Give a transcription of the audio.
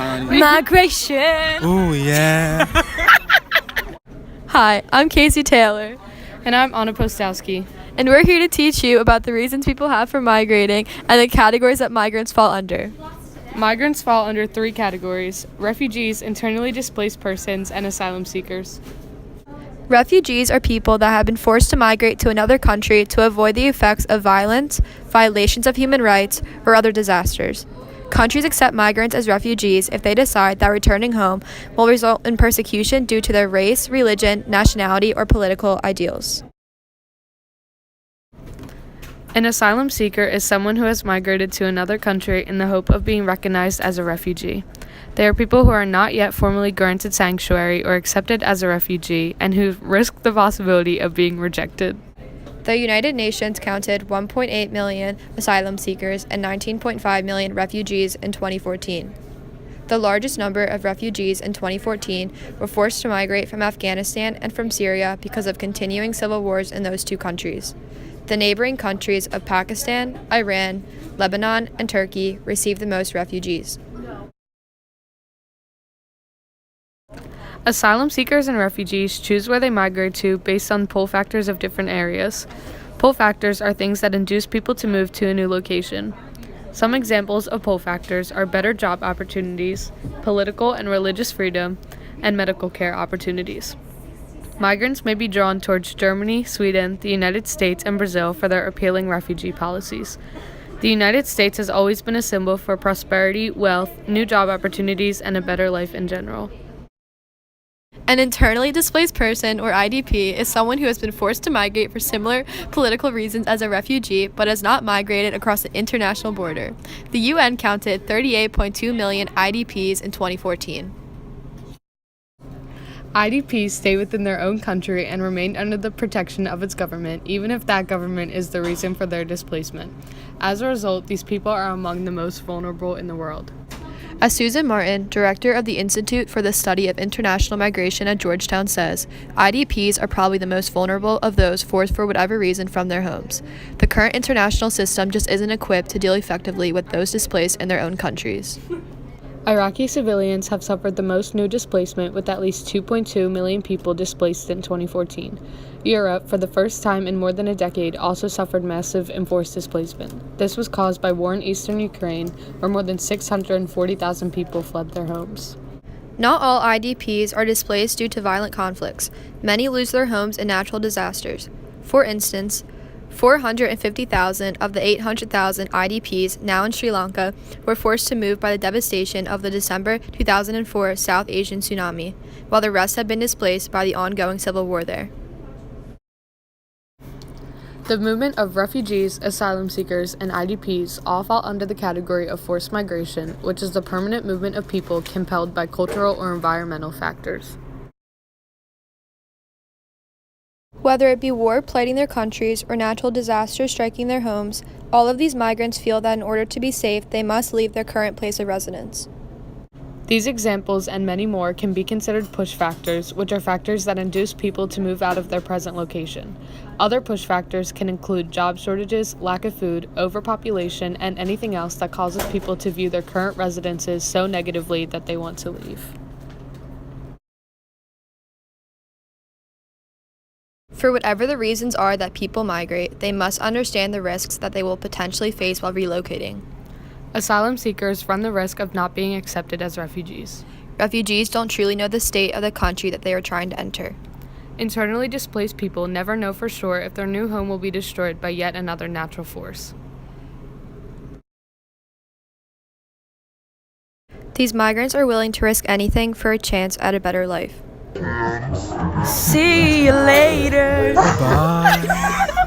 Migration. Ooh, yeah. Hi, I'm Casey Taylor. And I'm Anna Postowski. And we're here to teach you about the reasons people have for migrating and the categories that migrants fall under. Migrants fall under 3 categories: refugees, internally displaced persons, and asylum seekers. Refugees are people that have been forced to migrate to another country to avoid the effects of violence, violations of human rights, or other disasters. Countries accept migrants as refugees if they decide that returning home will result in persecution due to their race, religion, nationality, or political ideals. An asylum seeker is someone who has migrated to another country in the hope of being recognized as a refugee. They are people who are not yet formally granted sanctuary or accepted as a refugee and who risk the possibility of being rejected. The United Nations counted 1.8 million asylum seekers and 19.5 million refugees in 2014. The largest number of refugees in 2014 were forced to migrate from Afghanistan and from Syria because of continuing civil wars in those two countries. The neighboring countries of Pakistan, Iran, Lebanon, and Turkey received the most refugees. Asylum seekers and refugees choose where they migrate to based on pull factors of different areas. Pull factors are things that induce people to move to a new location. Some examples of pull factors are better job opportunities, political and religious freedom, and medical care opportunities. Migrants may be drawn towards Germany, Sweden, the United States, and Brazil for their appealing refugee policies. The United States has always been a symbol for prosperity, wealth, new job opportunities, and a better life in general. An internally displaced person, or IDP, is someone who has been forced to migrate for similar political reasons as a refugee, but has not migrated across the international border. The UN counted 38.2 million IDPs in 2014. IDPs stay within their own country and remain under the protection of its government, even if that government is the reason for their displacement. As a result, these people are among the most vulnerable in the world. As Susan Martin, director of the Institute for the Study of International Migration at Georgetown, says, IDPs are probably the most vulnerable of those forced for whatever reason from their homes. The current international system just isn't equipped to deal effectively with those displaced in their own countries. Iraqi civilians have suffered the most new displacement, with at least 2.2 million people displaced in 2014. Europe, for the first time in more than a decade, also suffered massive enforced displacement. This was caused by war in eastern Ukraine, where more than 640,000 people fled their homes. Not all IDPs are displaced due to violent conflicts. Many lose their homes in natural disasters. For instance, 450,000 of the 800,000 IDPs now in Sri Lanka were forced to move by the devastation of the December 2004 South Asian tsunami, while the rest have been displaced by the ongoing civil war there. The movement of refugees, asylum seekers, and IDPs all fall under the category of forced migration, which is the permanent movement of people compelled by cultural or environmental factors. Whether it be war plaguing their countries or natural disasters striking their homes, all of these migrants feel that in order to be safe, they must leave their current place of residence. These examples and many more can be considered push factors, which are factors that induce people to move out of their present location. Other push factors can include job shortages, lack of food, overpopulation, and anything else that causes people to view their current residences so negatively that they want to leave. For whatever the reasons are that people migrate, they must understand the risks that they will potentially face while relocating. Asylum seekers run the risk of not being accepted as refugees. Refugees don't truly know the state of the country that they are trying to enter. Internally displaced people never know for sure if their new home will be destroyed by yet another natural force. These migrants are willing to risk anything for a chance at a better life. See you later. Bye.